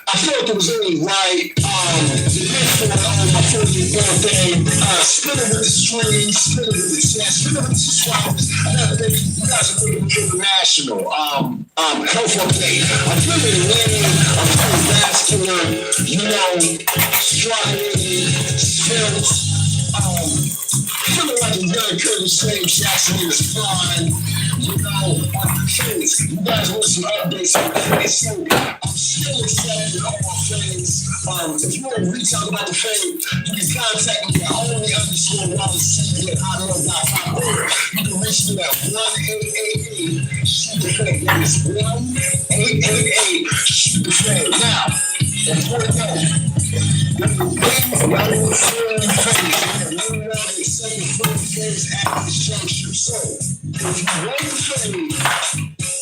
I felt it was only right. For my 40th birthday, spin it with the strings, spin it with the chest, spin it with the subscribers. Another thing, you guys are looking international. Health update. I'm feeling lean, I'm feeling vascular, striding, spills. Feeling like a young Curtis James Jackson in his prime. Kids, you guys want some updates on that? So I'm still accepting all my fans. If you want to reach out about the fame, you can contact me at only_WallaceC@hotmail.com. You can reach me at 1-888 shoot the fame. That is 1-888 shoot the fame. Now, important note. When you win, y'all don't feel the fame. We're not accepting fame at this juncture. So, if you want the fame,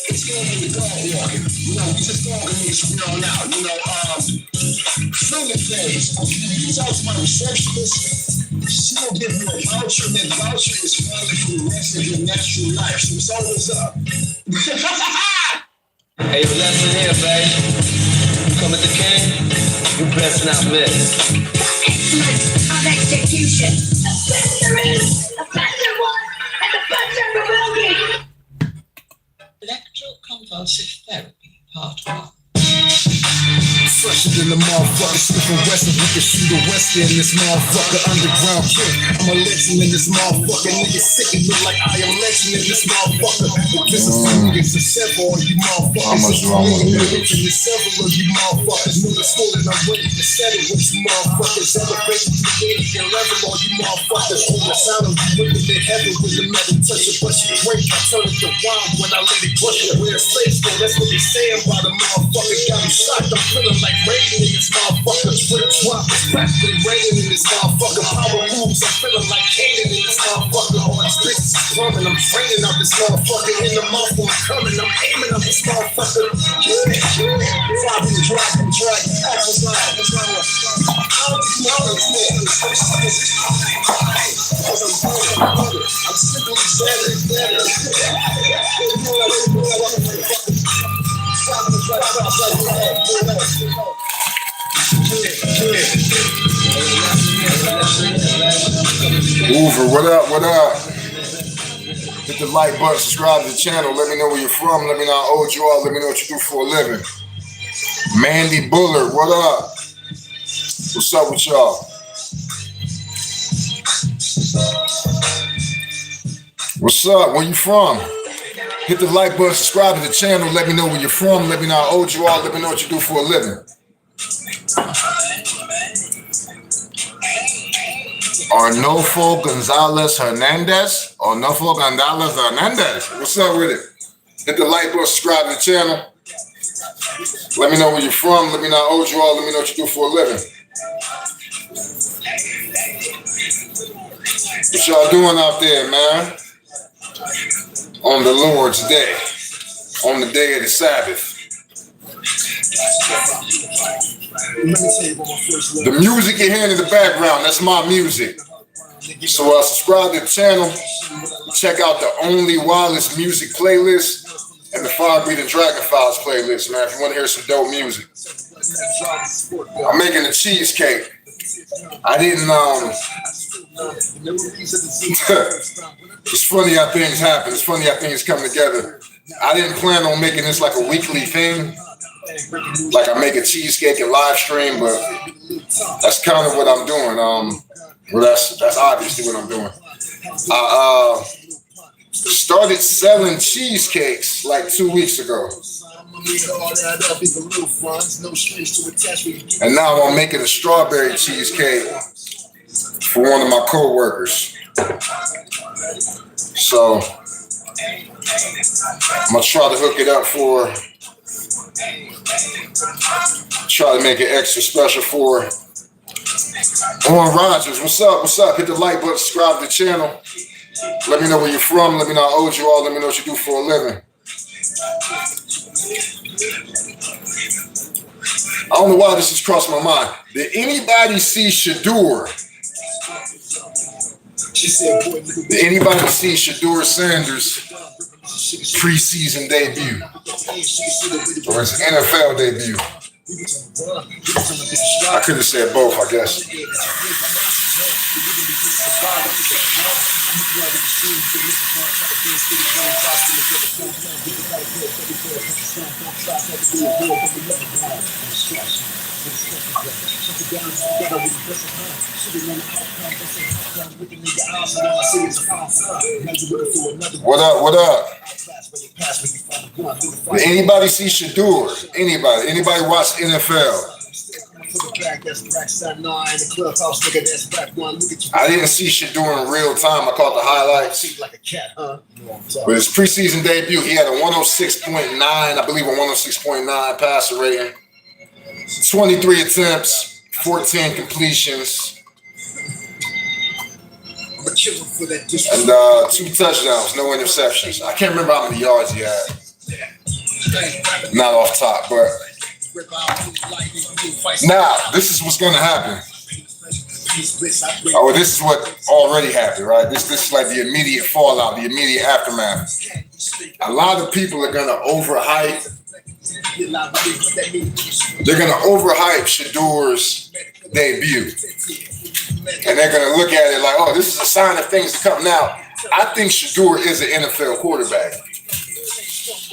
it's gonna be a dog walking. We just dog niggas from here on out. Filming phase. If you reach out to my receptionist, she will give you a voucher, and that voucher is valid for the rest of your natural life. So it's always up. Hey, blessing here, babe. You come at the king, you best not miss. The excellence of execution. The best there is, the best there was, and the best there will be. Electroconvulsive therapy, part 1. Fresher than the motherfucker, sniffing western, we can shoot a western in this motherfucker, underground kid. I'm a legend in this motherfucker, niggas sick and look like I am legend in this motherfucker. But this is niggas and several of you motherfuckers. How much wrong with you? And several of you motherfuckers know the score that I'm ready to settle with you motherfuckers. Elevate to the 80 and level all you motherfuckers. On the sound of you looking at heaven with the metal touch it, but you break, I turn it to wine when I let it push it. Where it's safe, so that's what they saying by the motherfucker. Got me shocked, I'm feeling like raining in this motherfucker. Strip swap is practically raining in this motherfucker. Power moves, I'm feeling like Canaan in this motherfucker. All these bitches is drumming, I'm training out this motherfucker. In the month I'm coming, I'm aiming up this motherfucker. Dropping, dragging, apples on, I don't know this man. Cause I'm broken, I'm simply better. Hoover, what up, what up? Hit the like button, subscribe to the channel. Let me know where you're from. Let me know how old you are. Let me know what you do for a living. Mandy Bullard, what up? What's up with y'all? What's up? Where you from? Hit the like button, subscribe to the channel. Let me know where you're from. Let me know how old you are. Let me know what you do for a living. Arnolfo Gonzalez Hernandez. Arnolfo Gonzalez Hernandez. What's up with it? Hit the like button, subscribe to the channel. Let me know where you're from. Let me know how old you are. Let me know what you do for a living. What y'all doing out there, man? On the Lord's Day. On the day of the Sabbath. The music you're hearing in the background, that's my music. So subscribe to the channel. Check out the Only Wallace music playlist and the Fire Breathing Dragon Files playlist, man, if you want to hear some dope music. I'm making a cheesecake. I didn't, it's funny how things happen. It's funny how things come together. I didn't plan on making this like a weekly thing. Like I make a cheesecake and live stream, but that's kind of what I'm doing. Well, that's obviously what I'm doing. I started selling cheesecakes like 2 weeks ago. And now I'm making a strawberry cheesecake for one of my co-workers. So I'm gonna try to hook it up try to make it extra special for Owen Rogers. What's up? What's up? Hit the like button, subscribe to the channel. Let me know where you're from. Let me know how old you are. Let me know what you do for a living. I don't know why this has crossed my mind. Did anybody see Shedeur? Did anybody see Shedeur Sanders' preseason debut? Or his NFL debut? I could have said both, I guess. What up? What up? Did anybody see Shador? Anybody watch NFL? I didn't see Shador in real time. I caught the highlights. But his preseason debut, he had a 106.9, I believe a 106.9 passer rating. 23 attempts, 14 completions, and 2 touchdowns, no interceptions. I can't remember how many yards he had. Not off top, but now this is what's gonna happen. Oh, this is what already happened, right? This is like the immediate fallout, the immediate aftermath. A lot of people are gonna overhype. They're gonna overhype Shador's debut, and they're gonna look at it like, "Oh, this is a sign of things to come." Now, I think Shador is an NFL quarterback,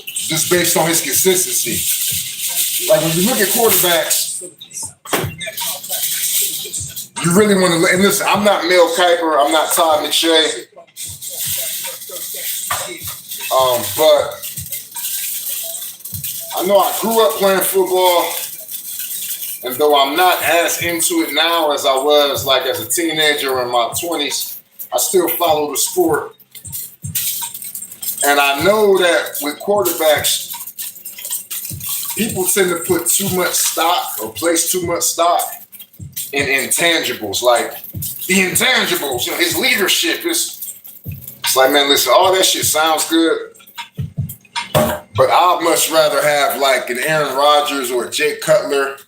just based on his consistency. Like when you look at quarterbacks, you really want to. And listen, I'm not Mel Kiper, I'm not Todd McShay, but I know I grew up playing football, and though I'm not as into it now as I was like as a teenager or in my 20s, I still follow the sport. And I know that with quarterbacks, people tend to put too much stock or place too much stock in intangibles, like the intangibles, you know, his leadership is. It's like, man, listen, all that shit sounds good, but I'd much rather have like an Aaron Rodgers or a Jay Cutler,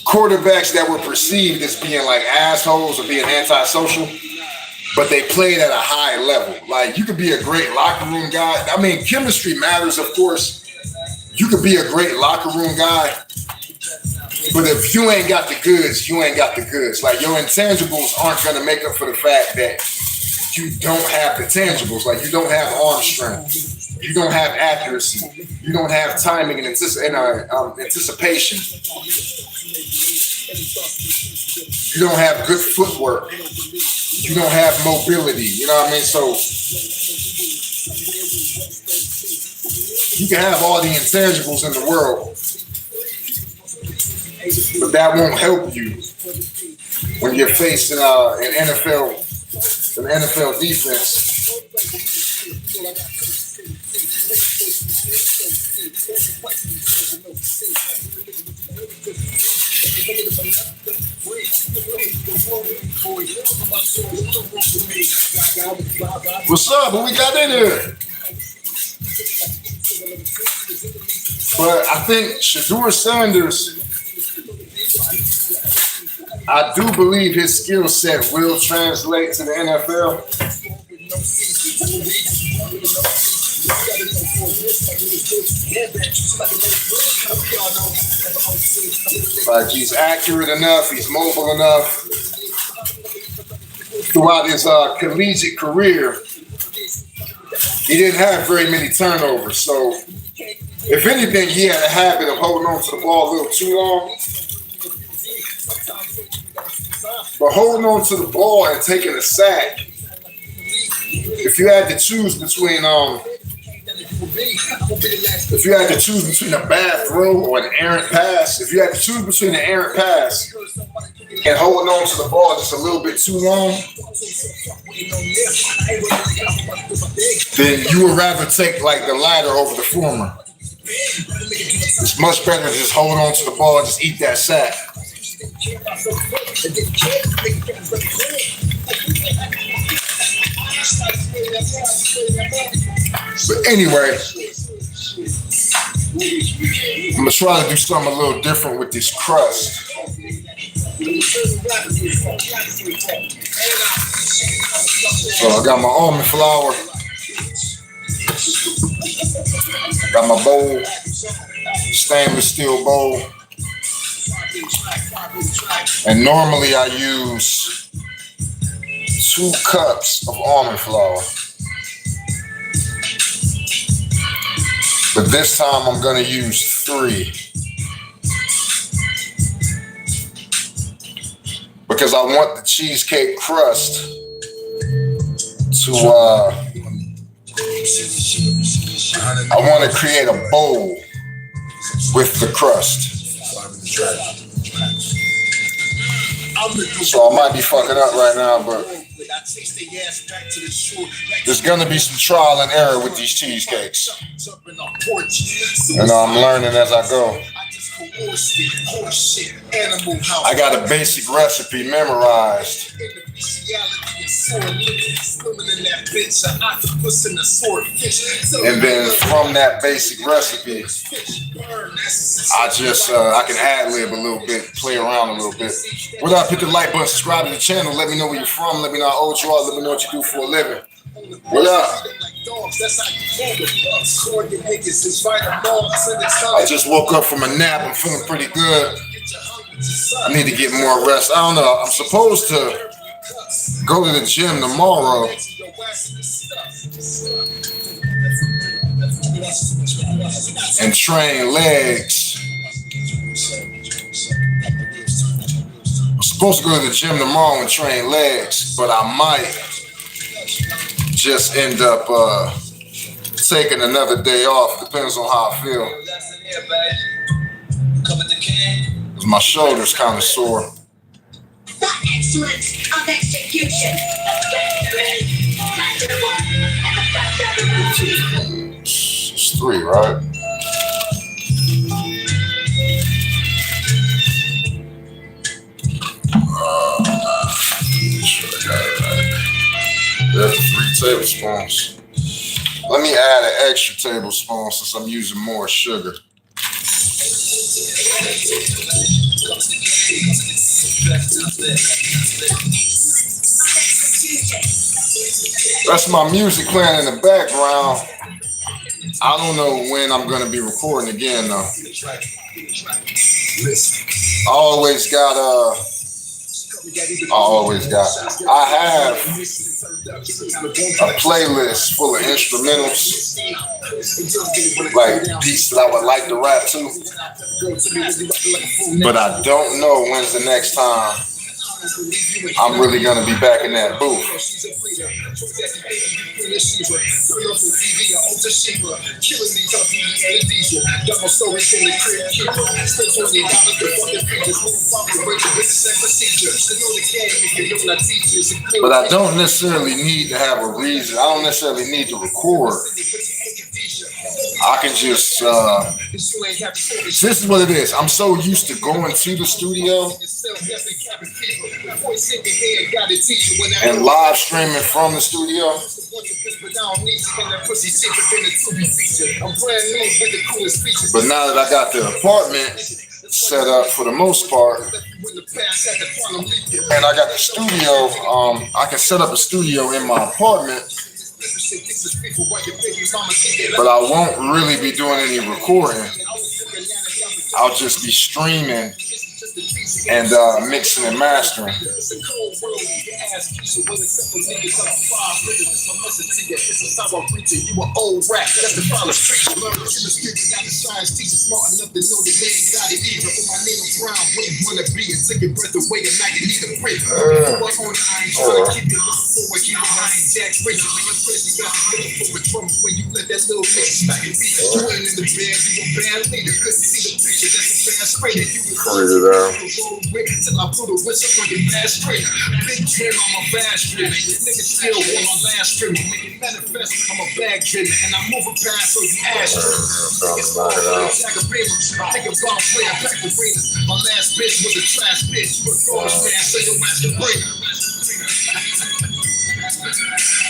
quarterbacks that were perceived as being like assholes or being antisocial, but they played at a high level. Like, you could be a great locker room guy. I mean, chemistry matters, of course. You could be a great locker room guy, but if you ain't got the goods, you ain't got the goods. Like, your intangibles aren't going to make up for the fact that you don't have the tangibles. Like, you don't have arm strength. You don't have accuracy. You don't have timing and anticipation. You don't have good footwork. You don't have mobility. You know what I mean? So you can have all the intangibles in the world, but that won't help you when you're facing an NFL defense. What's up? What we got in here? But I think Shador Sanders, I do believe his skill set will translate to the NFL. Like, he's accurate enough, he's mobile enough. Throughout his collegiate career, he didn't have very many turnovers. So, if anything, he had a habit of holding on to the ball a little too long. But holding on to the ball and taking a sack, if you had to choose between a bad throw or an errant pass, if you had to choose between an errant pass and holding on to the ball just a little bit too long, then you would rather take like the latter over the former. It's much better to just hold on to the ball and just eat that sack. But anyway, I'm gonna try to do something a little different with this crust. So I got my almond flour, got my bowl, stainless steel bowl. And normally I use 2 cups of almond flour. But this time I'm gonna use 3. Because I want the cheesecake crust to, I want to create a bowl with the crust. So I might be fucking up right now, but there's gonna be some trial and error with these cheesecakes. And I'm learning as I go. I got a basic recipe memorized. And then from that basic recipe, I can ad-lib a little bit, play around a little bit. What up, hit the like button, subscribe to the channel, let me know where you're from, let me know how old you are, let me know what you do for a living. What up? I just woke up from a nap. I'm feeling pretty good. I need to get more rest. I don't know. I'm supposed to go to the gym tomorrow. And train legs. I'm supposed to go to the gym tomorrow and train legs, but I might just end up taking another day off. Depends on how I feel. Cause my shoulder's kind of sore. The excellence of execution. It's 3, right? Sure I got it right. That's 3 tablespoons. Let me add an extra tablespoon since I'm using more sugar. That's my music playing in the background. I don't know when I'm gonna be recording again though. I always got I have a playlist full of instrumentals, like beats that I would like to rap to, but I don't know when's the next time I'm really gonna be back in that booth. But I don't necessarily need to have a reason. I don't necessarily need to record. I can just, this is what it is. I'm so used to going to the studio and live streaming from the studio. But now that I got the apartment set up for the most part, and I got the studio, I can set up a studio in my apartment, but I won't really be doing any recording. I'll just be streaming and mixing and mastering.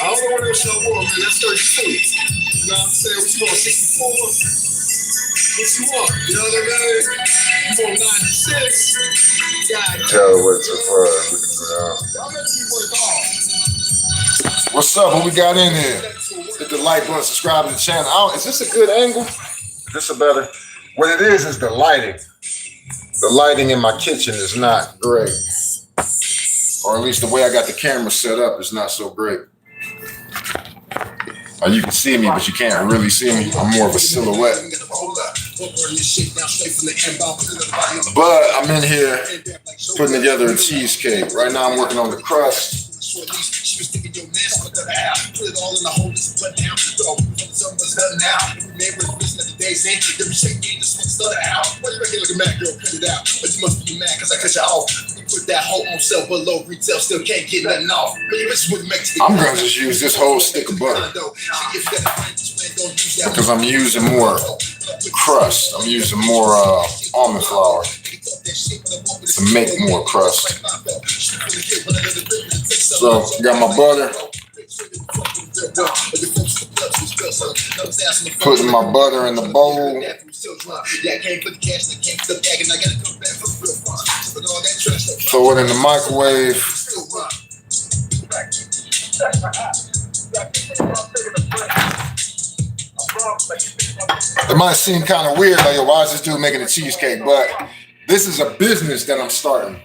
I don't know what else y'all want, man. That's 32. You know what I'm saying? What you want, 64? What you want? You know what I mean? You want 96? Tell what to find. What's up? What we got in here? Hit the like button, subscribe to the channel. Is this a good angle? Is this a better? What it is the lighting. The lighting in my kitchen is not great. Or at least the way I got the camera set up is not so great. You can see me, but you can't really see me. I'm more of a silhouette. But I'm in here putting together a cheesecake. Right now I'm working on the crust. I'm gonna just use this whole stick of butter because I'm using more crust. I'm using more almond flour to make more crust. So got my butter. Putting my butter in the bowl. Throw it in the microwave. It might seem kind of weird, like, yo, why is this dude making a cheesecake? But this is a business that I'm starting.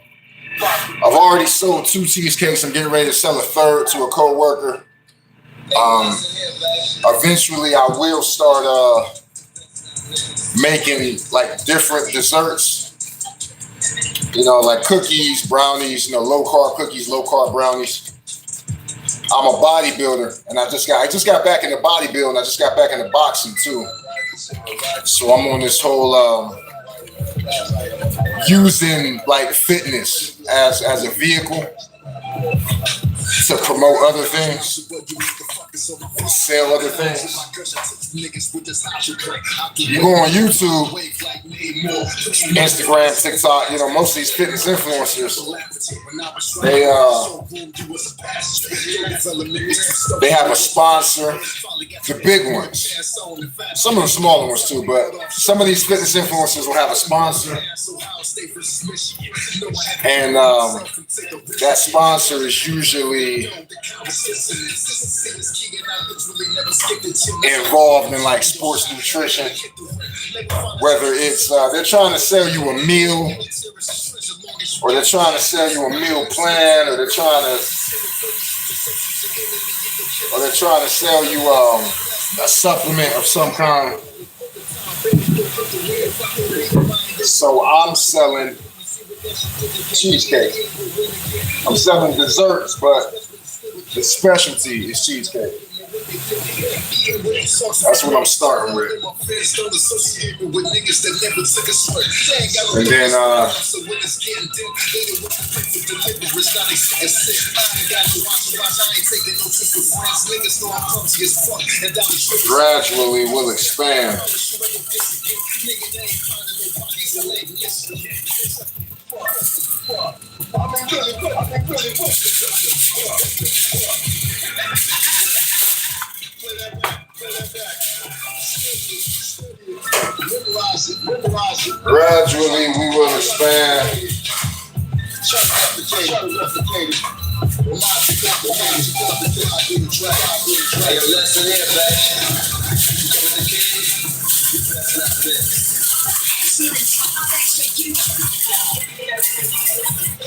I've already sold 2 cheesecakes. I'm getting ready to sell a third to a co-worker. Eventually, I will start making like different desserts. You know, like cookies, brownies. You know, low carb cookies, low carb brownies. I'm a bodybuilder, and I just got back into bodybuilding. I just got back into boxing too. So I'm on this whole using like fitness as a vehicle to promote other things, sell other things. You go on YouTube, Instagram, TikTok, you know, most of these fitness influencers, they have a sponsor, the big ones. Some of the smaller ones too, but some of these fitness influencers will have a sponsor. And that sponsor is usually involved in like sports nutrition, whether it's they're trying to sell you a meal, or they're trying to sell you a meal plan, or they're trying to sell you a supplement of some kind. So I'm selling cheesecake. I'm selling desserts, but the specialty is cheesecake. That's what I'm starting with. And then gradually we'll expand. Gradually we will expand. Hey, yo, listen here, baby. You come with the king, you best not miss.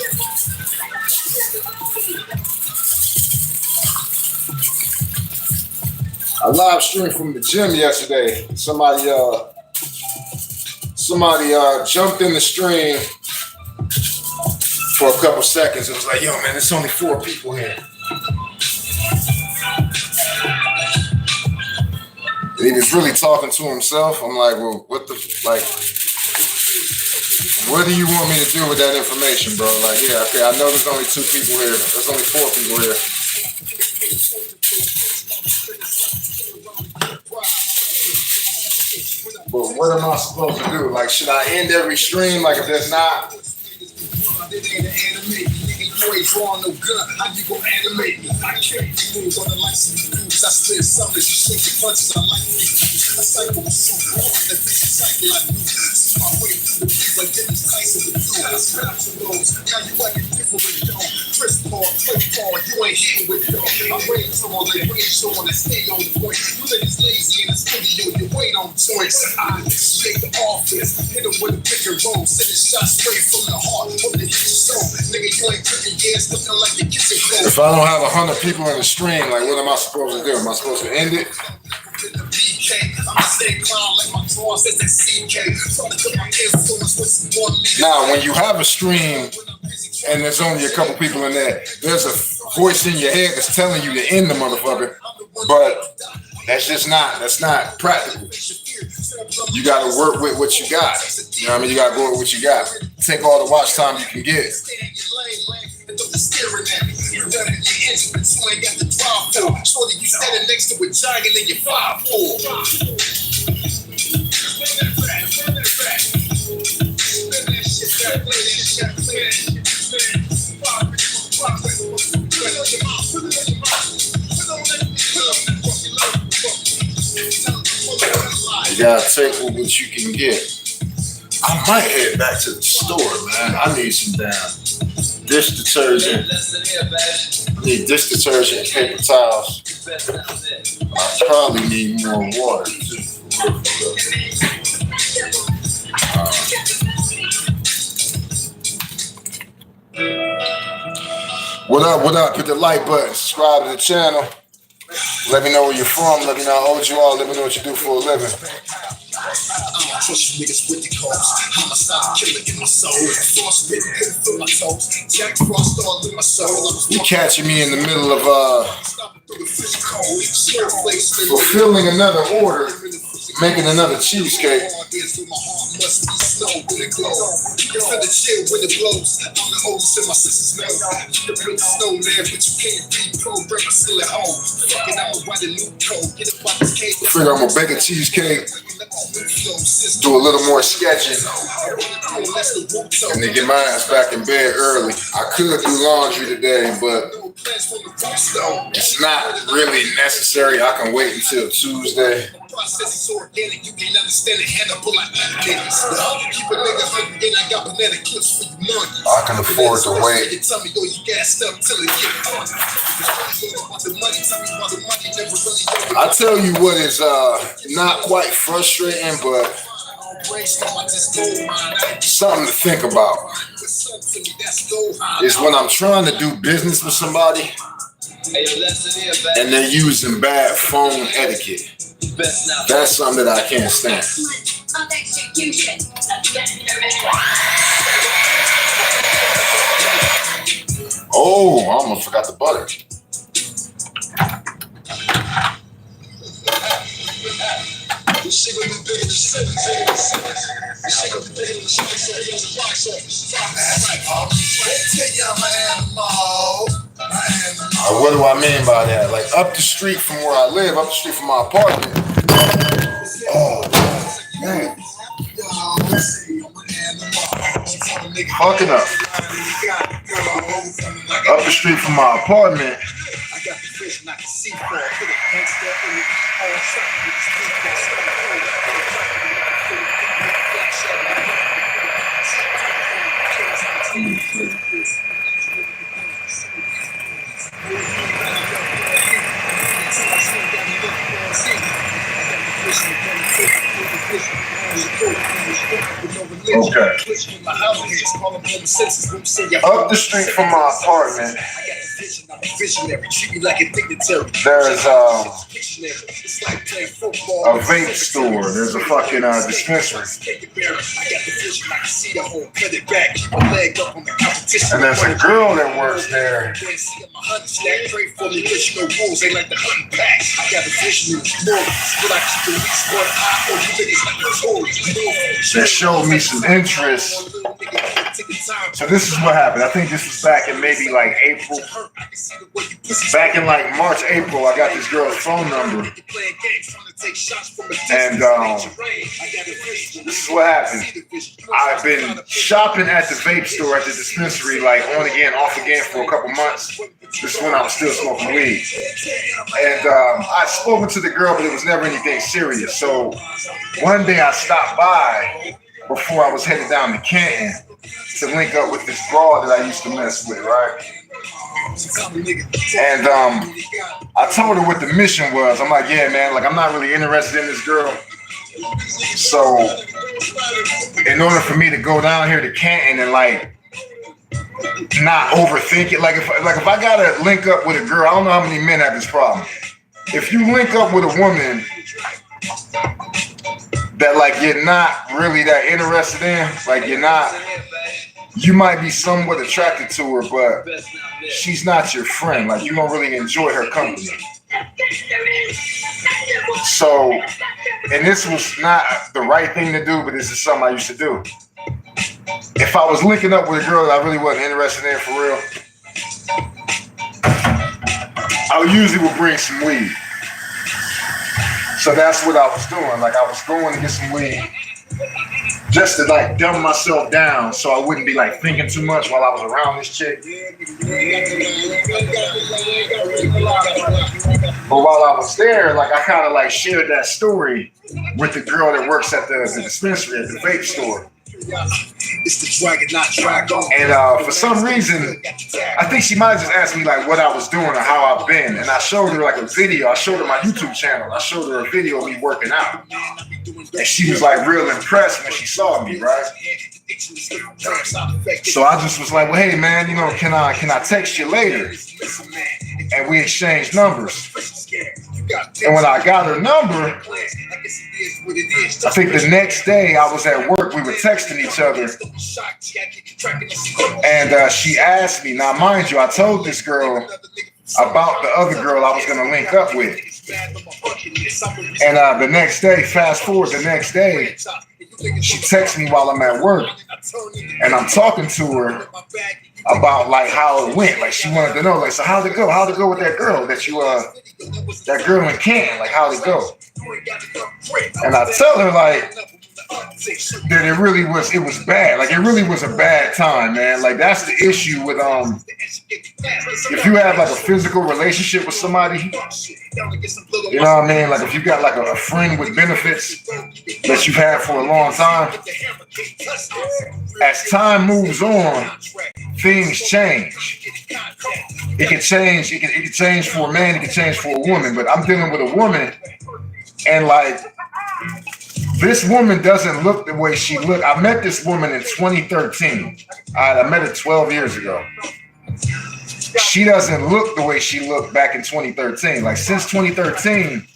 I live streamed from the gym yesterday. Somebody jumped in the stream for a couple seconds. It was like, yo, man, there's only 4 people here. And he was really talking to himself. I'm like, well, what do you want me to do with that information, bro? Like, yeah, okay, I know there's only 2 people here. There's only 4 people here. But what am I supposed to do? Like, should I end every stream? Like, if there's not... You ain't drawing no gun, how you gon' animate me? I can't be moves on the license news. I spit something, she shake your punches, I like these. I cycle with so hard that this cycle I do. See my way through the beats like Dennis Tyson with you. I scrap some those, now you like it different, though. Chris Paul, you ain't hitting with though. I range on like range on and stay on the point. You niggas lazy and it's pretty you wait on joints. I take the office, hit him with a pick and roll, send a shot straight from the heart, from the soul. Nigga, you ain't cooking gas, looking like the kitchen clothes. If I don't have 100 people in the stream, like what am I supposed to do? Am I supposed to end it? Now, when you have a stream and there's only a couple people in there, there's a voice in your head that's telling you to end the motherfucker, but that's not practical. You got to work with what you got. You know what I mean? You got to go with what you got. Take all the watch time you can get. You gotta take what you can get. I might head back to the store, man. I need some damn dish detergent. I need dish detergent and paper towels. I probably need more water. What up? Hit the like button, subscribe to the channel. Let me know where you're from. Let me know how old you are. Let me know what you do for a living. Trust niggas with the coast. Homicide killer in my soul. Force spit, fill my toes. Jack Frost all in my soul. You catching me in the middle of fulfilling another order, making another cheesecake. Figure I'm gonna bake a cheesecake, do a little more sketching, and then get my ass back in bed early. I could do laundry today, but it's not really necessary. I can wait until Tuesday. I can afford to wait. I tell you what is not quite frustrating, but something to think about is when I'm trying to do business with somebody and they're using bad phone etiquette. That's something that I can't stand. Oh, I almost forgot the butter. What do I mean by that? Like up the street from where I live, up the street from my apartment. Oh, man. Fucking up. Up the street from my apartment. Okay. Up the street from my apartment, there's a vape store. There's a fucking dispensary. And there's a girl that works there. That showed me some interest. So this is what happened. I think this was back in maybe like April. Back in like March, April, I got this girl's phone number. And this is what happened. I've been shopping at the vape store at the dispensary, like on again, off again for a couple months. This is when I was still smoking weed. And I'd spoken to the girl, but it was never anything serious. So one day I stopped by before I was headed down to Canton to link up with this broad that I used to mess with, right? And I told her what the mission was. I'm like, yeah, man, like I'm not really interested in this girl. So in order for me to go down here to Canton and like not overthink it, like if I gotta link up with a girl, I don't know how many men have this problem. If you link up with a woman that like you're not really that interested in, like you might be somewhat attracted to her, but she's not your friend. Like you don't really enjoy her company. So, and this was not the right thing to do, but this is something I used to do. If I was linking up with a girl that I really wasn't interested in for real, I usually would bring some weed. So that's what I was doing. Like I was going to get some weed just to like dumb myself down so I wouldn't be like thinking too much while I was around this chick. But while I was there, like I kind of like shared that story with the girl that works at the dispensary at the vape store. And for some reason, I think she might have just asked me like what I was doing or how I've been. And I showed her like a video. I showed her my YouTube channel. I showed her a video of me working out. And she was like real impressed when she saw me, right? So I just was like, well, hey man, you know, can I text you later? And we exchanged numbers. And when I got her number, I think the next day I was at work, we were texting each other. And she asked me, now mind you, I told this girl about the other girl I was going to link up with. And the next day, fast forward the next day, she texts me while I'm at work. And I'm talking to her about like how it went. Like she wanted to know, like, so how'd it go? How'd it go with that girl that you that girl in Canton? Like how'd it go? And I tell her like that it was bad. Like it really was a bad time, man. Like that's the issue with if you have like a physical relationship with somebody, you know what I mean? Like if you got like a friend with benefits that you've had for a long time, as time moves on, things change. It can change. It can change for a man. It can change for a woman. But I'm dealing with a woman, and like this woman doesn't look the way she looked. I met this woman in 2013. I met her 12 years ago. She doesn't look the way she looked back in 2013. Like since 2013,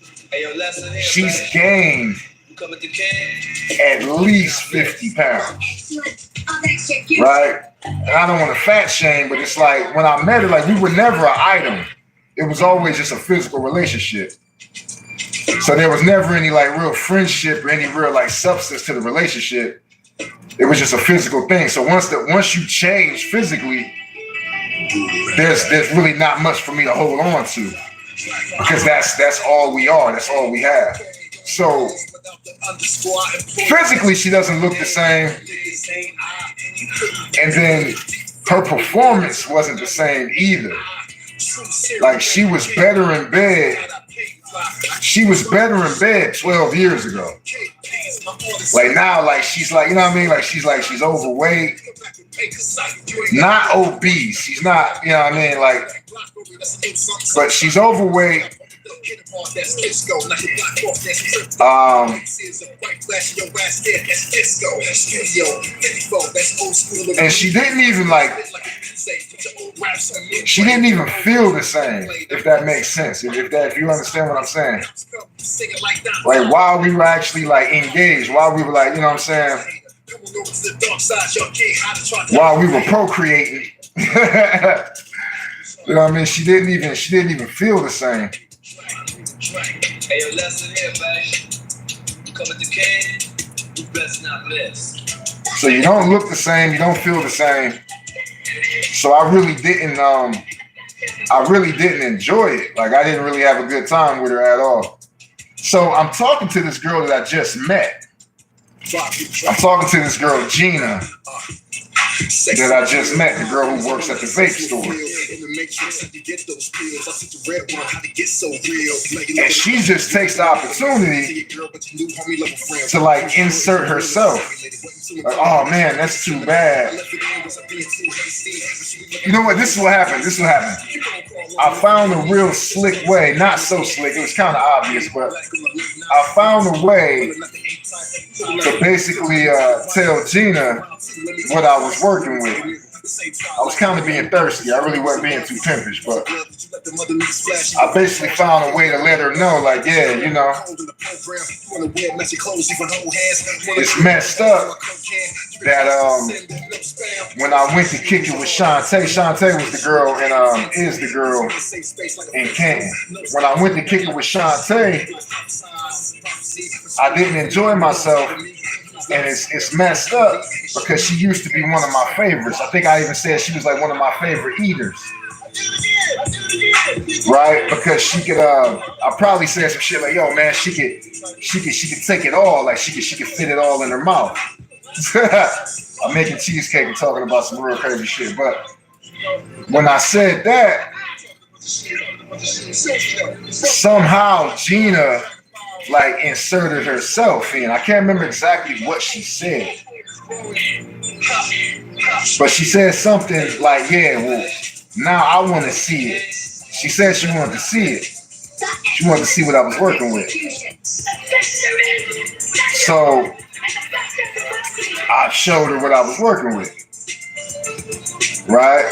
she's gained at least 50 pounds. Right? And I don't want to fat shame, but it's like when I met her, like we were never an item. It was always just a physical relationship. So there was never any like real friendship or any real like substance to the relationship. It was just a physical thing. So once you change physically, there's really not much for me to hold on to because that's all we are. That's all we have. So physically, she doesn't look the same, and then her performance wasn't the same either. Like she was better in bed. She was better in bed 12 years ago. Like now, like she's like, you know what I mean? Like she's overweight, not obese. She's not, you know what I mean? Like, but she's overweight. And she didn't even like. She didn't even feel the same, if that makes sense. If you understand what I'm saying. Like while we were actually like engaged, while we were like, you know what I'm saying? While we were procreating. You know what I mean? She didn't even feel the same. Hey, yo, lesson here, man. You come at the can, you best not miss. So you don't look the same, you don't feel the same. So I really didn't enjoy it. Like I didn't really have a good time with her at all. So I'm talking to this girl that I just met. I'm talking to this girl, Gina, that I just met, the girl who works at the vape store. matrix, and you get those pills. I took the red one, how to get so real. And she just takes the opportunity to like insert herself. Like, oh man, that's too bad. You know what? This is what happened. This is what happened. I found a real slick way, not so slick, it was kind of obvious, but I found a way to basically tell Gina what I was working with. I was kind of being thirsty. I really wasn't being too pimpish, but I basically found a way to let her know, like, yeah, you know, it's messed up that when I went to kick it with Shantae was the girl and is the girl in Canton. When I went to kick it with Shantae, I didn't enjoy myself. And it's messed up because she used to be one of my favorites. I think I even said she was like one of my favorite eaters. Right? Because she could I probably said some shit like, yo man, she could take it all, like she could fit it all in her mouth. I'm making cheesecake and talking about some real crazy shit. But when I said that, somehow Gina like inserted herself in. I can't remember exactly what she said, but she said something like, yeah, well, now I want to see it. She said she wanted to see it. She wanted to see what I was working with. So I showed her what I was working with, right?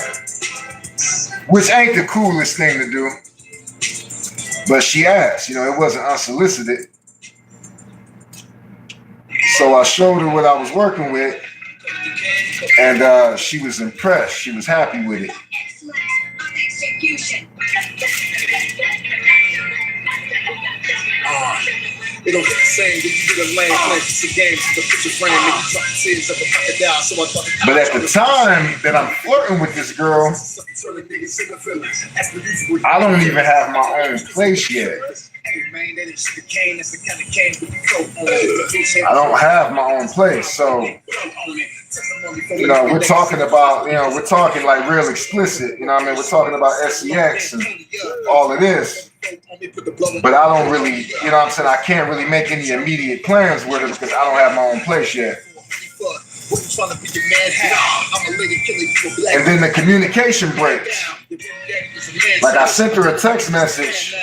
Which ain't the coolest thing to do. But she asked, you know, it wasn't unsolicited. So I showed her what I was working with, and she was impressed. She was happy with it. It don't get the same when you get a lane playing some games to put your friend and make you drop tears up a crocodile. So I thought, but at the time that I'm flirting with this girl, I don't even have my own place yet. I don't have my own place. So, you know, we're talking about, you know, we're talking like real explicit, you know what I mean? We're talking about SEX and all of this. But I don't really, you know what I'm saying? I can't really make any immediate plans with her because I don't have my own place yet. And then the communication breaks. Like I sent her a text message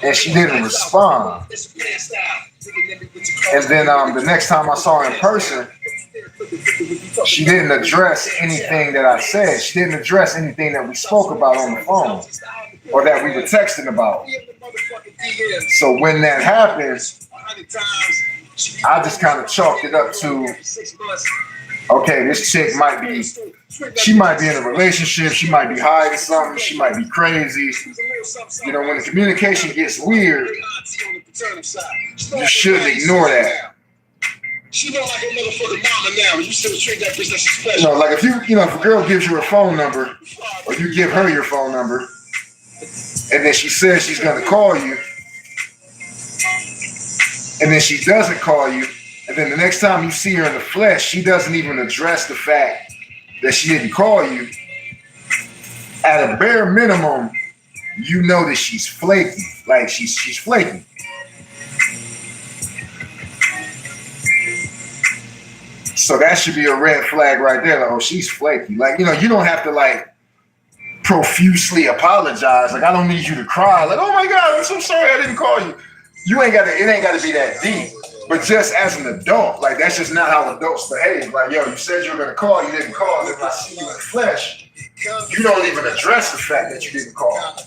and she didn't respond. And then the next time I saw her in person, she didn't address anything that I said. She didn't address anything that we spoke about on the phone or that we were texting about. So when that happens, I just kind of chalked it up to, okay, this chick might be in a relationship, she might be hiding something, she might be crazy. You know, when the communication gets weird, you shouldn't ignore that. She know like a motherfucking mama now, and you still treat that bitch like she's special. You know, like if if a girl gives you her phone number, or you give her your phone number, and then she says she's gonna call you, and then she doesn't call you, and then the next time you see her in the flesh, she doesn't even address the fact that she didn't call you. At a bare minimum, you know that she's flaky. Like she's flaky. So that should be a red flag right there. Like, oh, she's flaky. Like, you know, you don't have to like profusely apologize. Like, I don't need you to cry. Like, oh my God, I'm so sorry I didn't call you. It ain't got to be that deep. But just as an adult, like that's just not how adults behave. Like, yo, you said you were gonna call, you didn't call. If I see you in the flesh, you don't even address the fact that you didn't call. Kind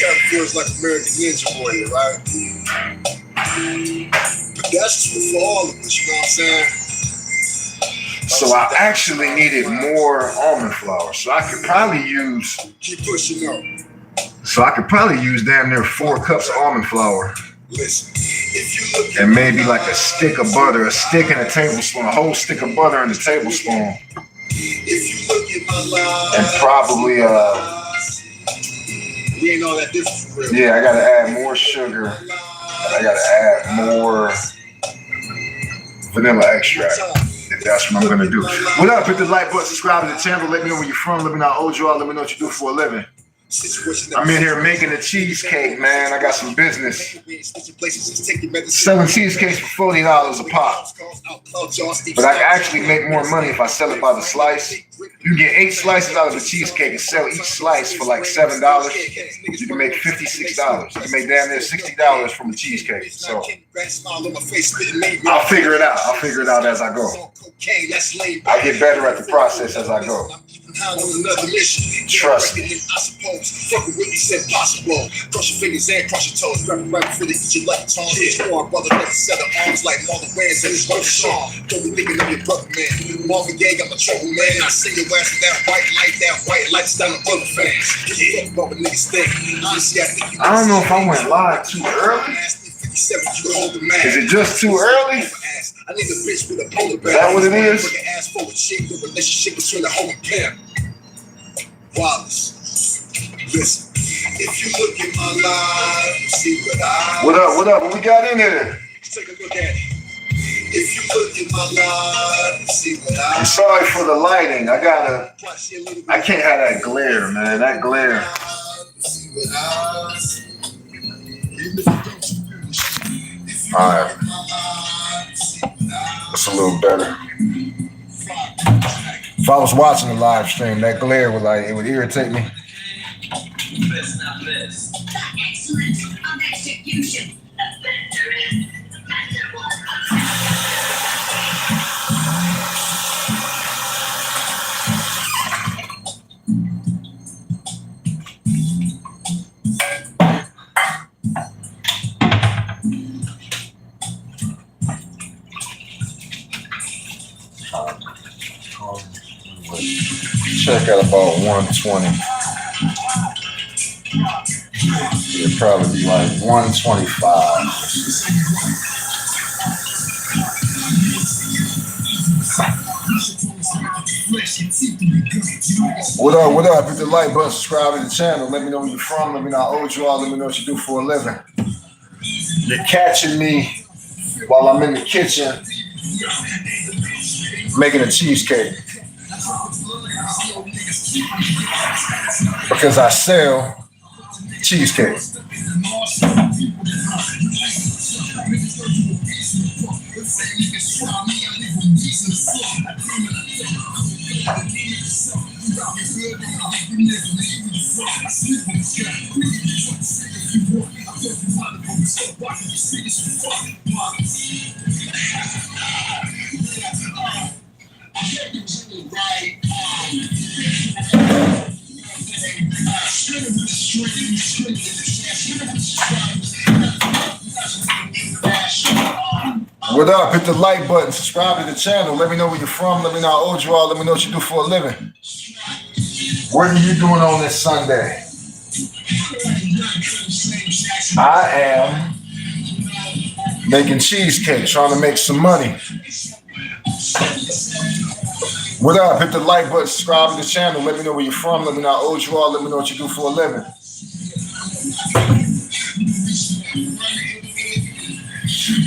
of feels like American Ninja Warrior, right? But that's just for all of us, you know what I'm saying? So I actually needed more almond flour. So I could probably use. Keep pushing up. So I could probably use damn near 4 cups of almond flour. Listen, if you look and maybe like a stick of butter, a stick and a tablespoon, a whole stick of butter and a tablespoon. If you look at my life, and probably we ain't all that different for real. Yeah, I gotta add more sugar. I gotta add more vanilla extract. If That's what I'm gonna do. What up? Hit the like button, subscribe to the channel. Let me know where you're from. Let me know how old you are. Let me know what you do for a living. I'm in here making a cheesecake, man. I got some business. Selling cheesecakes for $40 a pop. But I can actually make more money if I sell it by the slice. You get 8 slices out of the cheesecake and sell each slice for like $7. You can make $56. You can make damn near $60 from a cheesecake. So I'll figure it out. I'll figure it out as I go. I get better at the process as I go. Trust me. Fucking with me said possible. Cross your fingers and cross your toes. Grab it right before they eat your left tongue. Our brother never set of arms like Marlon Wayans and his brother Sean. Don't be thinking of your brother, man. Marvin Gaye, I'm a trouble man. I see your ass with that white lights down the other fans. Give a fuck about what niggas think. Honestly, I don't know if I went live too early. Is it just too early? Is that what it is? The relationship between the hoe and pimp. Wallace, listen. If you look at my life, you see what I. What up? What up? What we got in here? Take a look at it. If you look at my life, you see what I. I'm sorry for the lighting. I can't have that glare, man. That glare. All right. That's a little better. If I was watching the live stream, that glare would irritate me. Excellence of execution. The better is, the better one. Check at about 120. It'd probably be like 125. What up? What up? Hit the like button, subscribe to the channel. Let me know where you're from. Let me know how old you are. Let me know what you do for a living. You're catching me while I'm in the kitchen making a cheesecake. Because I sell cheesecake. What up? Hit the like button, subscribe to the channel. Let me know where you're from. Let me know how old you are. Let me know what you do for a living. What are you doing on this Sunday? I am making cheesecake, trying to make some money. What up? Hit the like button, subscribe to the channel. Let me know where you're from. Let me know how old you are. Let me know what you do for a living.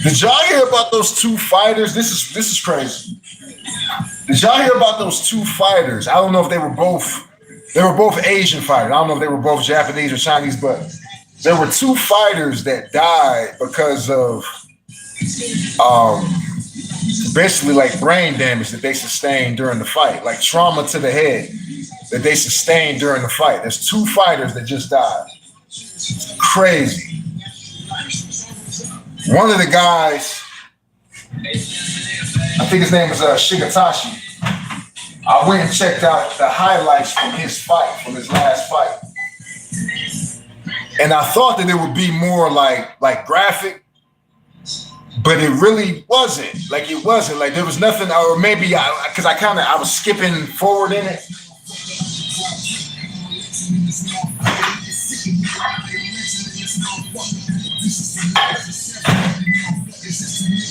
Did y'all hear about those 2 fighters? This is crazy. Did y'all hear about those 2 fighters? I don't know if they were both Asian fighters. I don't know if they were both Japanese or Chinese, but there were 2 fighters that died because of basically like brain damage that they sustained during the fight, like trauma to the head that they sustained during the fight. There's 2 fighters that just died. It's crazy. One of the guys, I think his name was Shigatashi. I went and checked out the highlights from his fight, from his last fight. And I thought that it would be more like graphic, but it really wasn't. Like it wasn't. Like there was nothing, or maybe because I was skipping forward in it.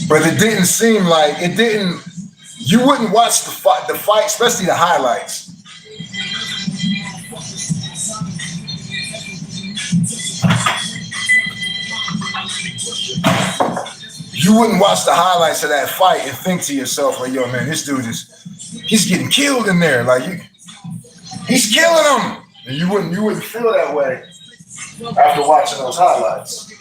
But it didn't seem like you wouldn't watch the fight, especially the highlights. you wouldn't watch the highlights of that fight and think to yourself, like, yo, man, this dude he's getting killed in there. Like, he's killing him. And you wouldn't feel that way after watching those highlights.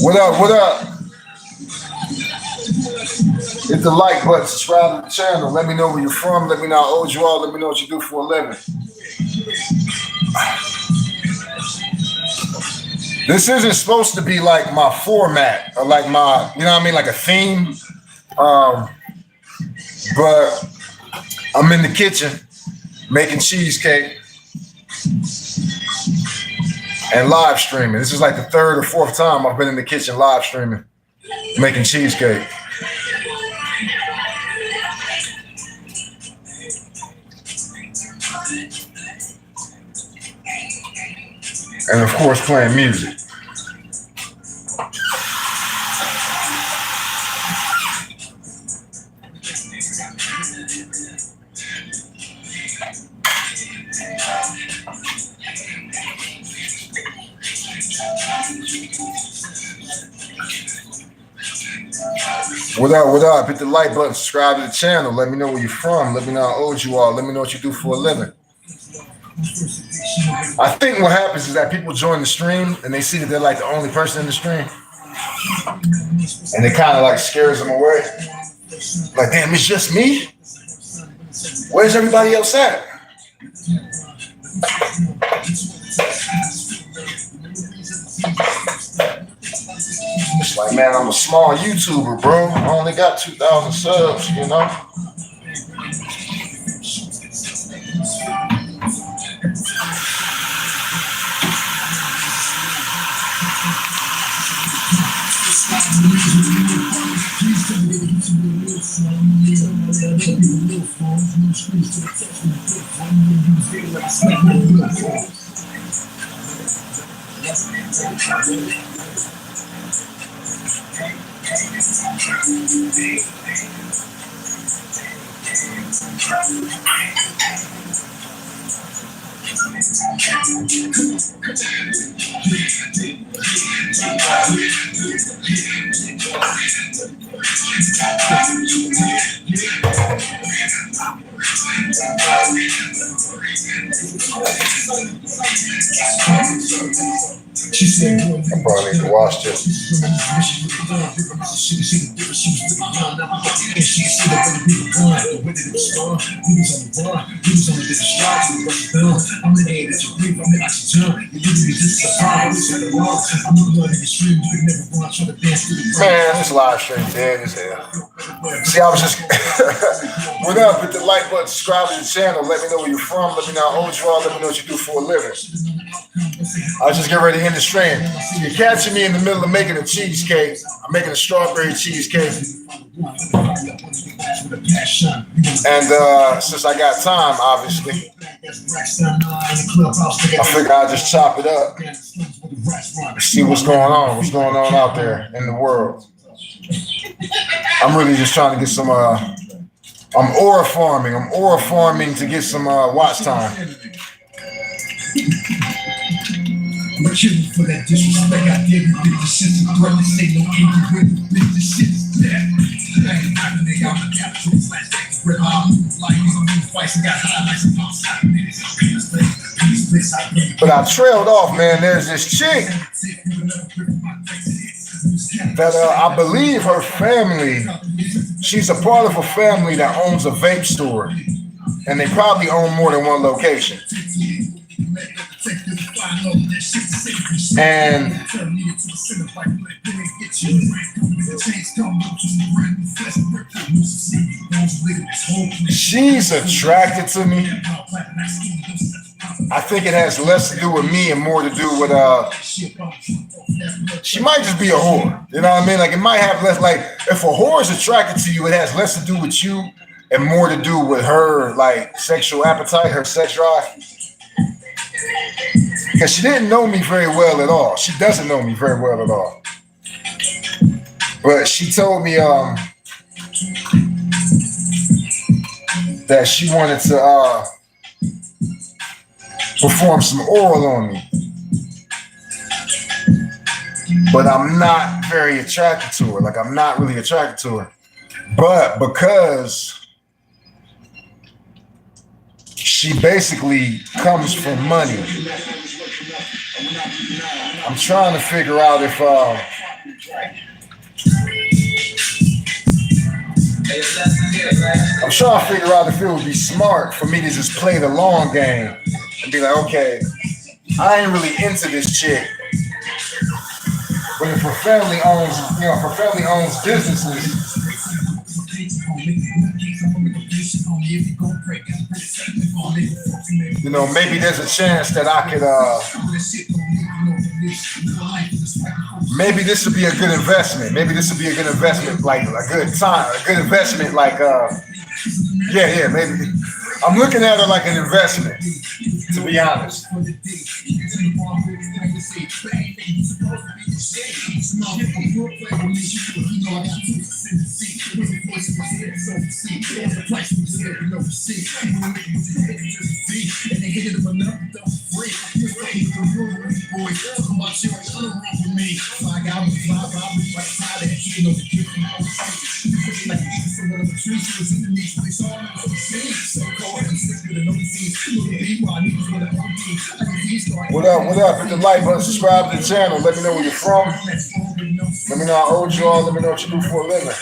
What up? What up? Hit the like button, subscribe to the channel. Let me know where you're from. Let me know how old you are. Let me know what you do for a living. This isn't supposed to be like my format or like my, you know what I mean, like a theme. But I'm in the kitchen making cheesecake and live streaming. This is like the third or fourth time I've been in the kitchen live streaming, making cheesecake. And of course, playing music. What up, what up? Hit the like button, subscribe to the channel. Let me know where you're from. Let me know how old you are. Let me know what you do for a living. I think what happens is that people join the stream and they see that they're like the only person in the stream. And it kind of like scares them away. Like, damn, it's just me? Where's everybody else at? It's like, man, I'm a small YouTuber, bro. I only got 2,000 subs, you know? I probably need to watch this. Man, this live stream dead as hell. See, I was just what up? Hit the like button, subscribe to the channel. Let me know where you're from. Let me know how old you are. Let me know what you do for a living. I was just getting ready to end the stream. You're catching me in the middle of making a cheesecake. I'm making a strawberry cheesecake. And since I got time, obviously, I figured I'd just chop it up. See what's going on out there in the world. I'm really just trying to get some, I'm aura farming to get some watch time. But killing for that disrespect, I dare you with the shit to threaten to say no ignorant bitch, this shit is dead. I ain't having it, I'm a capture, flashbacks, red hot moves like these new fights, and got highlights of outside minutes. But I trailed off, man. There's this chick that I believe her family, she's a part of a family that owns a vape store, and they probably own more than one location. And she's attracted to me. I think it has less to do with me and more to do with she might just be a whore. You know what I mean? Like, it might have less, like, if a whore is attracted to you, it has less to do with you and more to do with her, like, sexual appetite, her sex drive. Because she didn't know me very well at all. She doesn't know me very well at all. But she told me, that she wanted to perform some oral on me. But I'm not very attracted to her. Like, I'm not really attracted to her. But because she basically comes from money, I'm trying to figure out if it would be smart for me to just play the long game and be like, okay, I ain't really into this chick. But if her family owns businesses, maybe there's a chance that I could, maybe this would be a good investment. Maybe this would be a good investment, like a good investment, like, maybe. I'm looking at her like an investment, to be honest. What up? Hit the like button, subscribe to the channel. Let me know where you're from. Let me know how old you are. Let me know what you do for a living.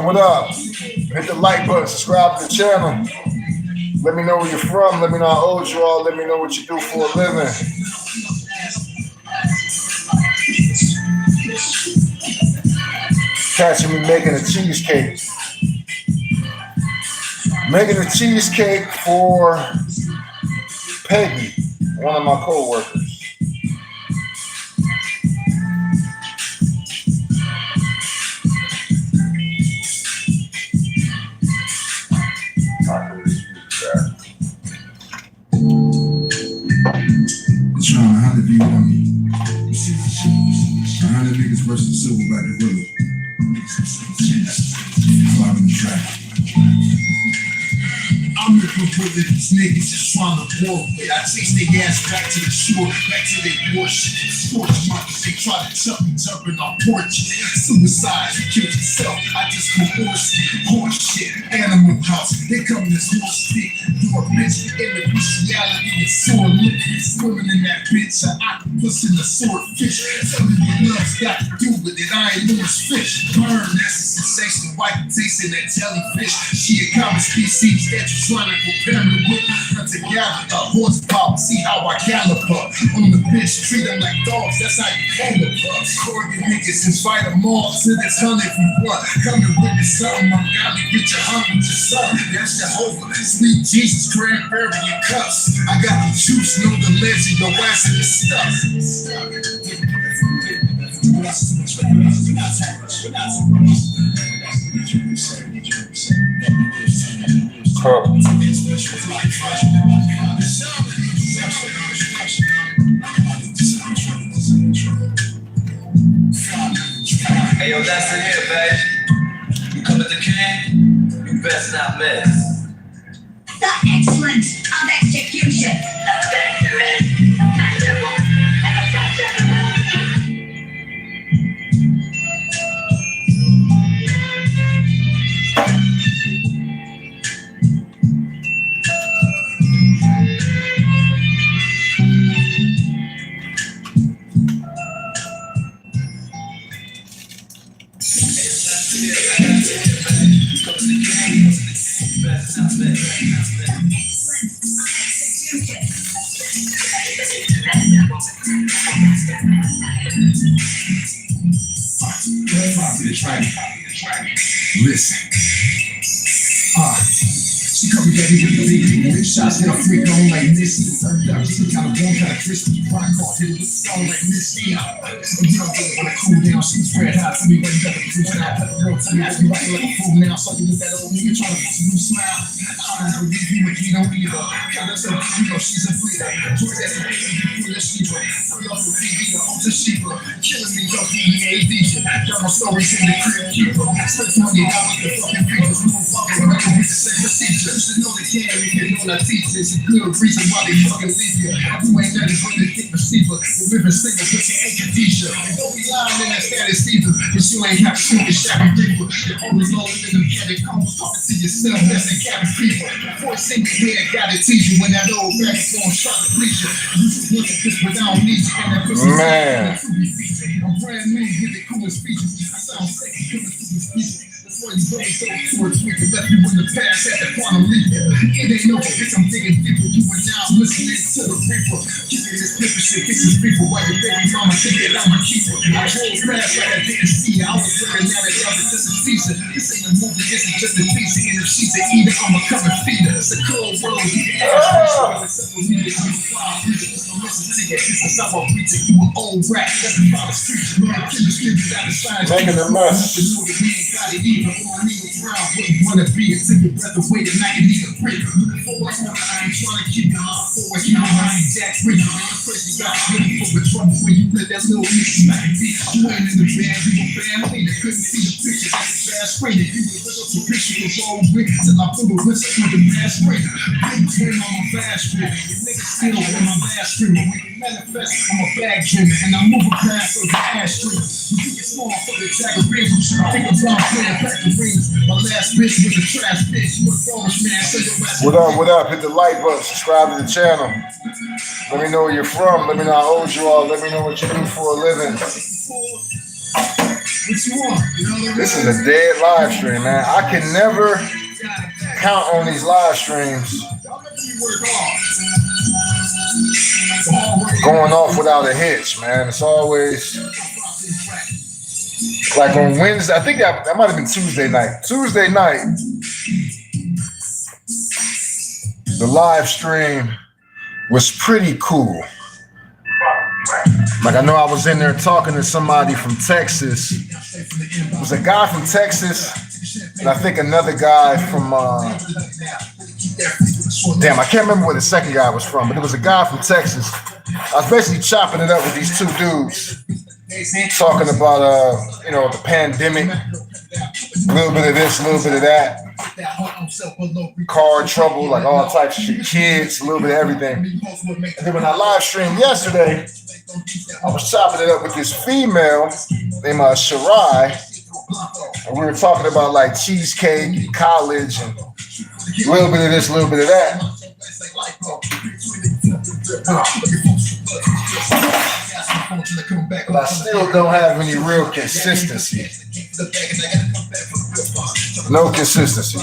What up? Hit the like button, subscribe to the channel. Let me know where you're from. Let me know how old you are. Let me know what you do for a living. Catching me making a cheesecake. Making a cheesecake for Peggy, one of my co-workers. Versus Silverback and Willow. I'm looking for these niggas just trying to walk. I chase their ass back to the shore, back to their bullshit. Sports monkeys, they try to tuck me, jumping on porch. Suicide, you killed yourself. I just go horse shit. Animal house, they come in this horse stick. You're a bitch, in the bestiality is sore liquid. Swimming in that bitch, an octopus in a swordfish. Tell me what love's got to do with it. I ain't Lewis Fish. Burn, that's a sensation. White tasting that jellyfish. She a common species that you're trying to compare me with. Not together, a horsepower. See how I gallop up. On the bitch, treat them like dogs. That's how you handle up. Score your niggas and fight them all. To this 100 if you want. Come and witness something. I'm gonna get your hungry to son. That's Jehovah. Sweet Jesus, cranberry and cups. I got the juice, know the legend. Your ass in the stuff. Hey, yo, that's in here, babe. You come at the king, you best not miss. The excellence of execution. The victory. Listen. She come together with the big shots, hit a freak on like Missy. Turned out she kind of warm, kind of crispy. Rock off, hit it with a song like Missy. So you don't get it when I cool down. She was red hot. Tell me when you got the cruise now. Girl, tell me I be rocking like a fool now. So you with that old nigga trying to put some new smile. I don't believe you, but you don't either. Count us up, you know she's a bleeder. George that's a baby, you feel a Sheba. Free off the TV, the Ultra Sheba. Killing me, yo, DEA DJ. Got my stories in the crib, keeper. Spent $20 with the fucking people. Move fucking around with the same procedure. You should know the game, if you know that teacher. It's a good reason why they fucking leave you. You ain't nothing but a dick receiver. The river singer, put your anchor teacher. And don't be lying in that status either. Cause you ain't have to smoke a shabby reaper. You're always rolling in them catacombs, talking to yourself, that's a cabin fever. Voice in your head, gotta teach you when that old back is going try to please you. You just look at this, but I don't need you. And that pussy's Man. I'm brand new, get the coolest features. I sound sick, coming through the speakers. Before you go towards me, left you in the past at the quantum leap. It ain't no bitch, I'm digging deeper. You were down listening to the reaper. Kicking this paper shit, kicking people while your baby mama think that I'm a keeper. I rolled fast like I didn't see her. I was looking at it, y'all, it's just a teaser. This ain't a movie, this is just a teaser. And if she's an eater, I'ma come and feed her. It's a cold world, you can ask me. Simple music, you fly, so listen to you. This is how I'm preaching. You an old rat, that's about the street. Man, kill the street without a sign. Making a mess. You know that we ain't got it either. All I need is round, wouldn't wanna be it. Take your breath away tonight, you need a break. Looking forward, I ain't trying to keep you on forward. You know I ain't Jack Reaper. Man, you're crazy, got looking for the trouble when you let that little nigga smack me. You ain't in the band, you a band leader. Couldn't see the picture, that's a fast rated. You was little to picture was all with till I put a whistle through the mass rater. Big twin on my fast street. You niggas still on my last stream. When you manifest, I'm a bag trimmer. And I'm moving past those ass streets. You think it's small for the tag of rings. Think about playing back the rings. My last bitch was a trash bitch. You a garbage man, so your ass. What up, what up? Hit the like button, subscribe to the channel. Let me know where you're from. Let me know how old you are. Let me know what you do for a living. What you want? This is a dead live stream, man. I can never count on these live streams going off without a hitch, man. It's always like on Wednesday. I think that might have been Tuesday night. Tuesday night, the live stream was pretty cool. Like I know I was in there talking to somebody from Texas. It was a guy from Texas, and I think another guy from damn, I can't remember where the second guy was from, but it was a guy from Texas. I was basically chopping it up with these two dudes, talking about you know, the pandemic, a little bit of this, a little bit of that, car trouble, like all types of shit, kids, a little bit of everything. And then when I live streamed yesterday, I was chopping it up with this female named Shirai, and we were talking about like cheesecake and college and a little bit of this, a little bit of that. But I still don't have any real consistency. No consistency.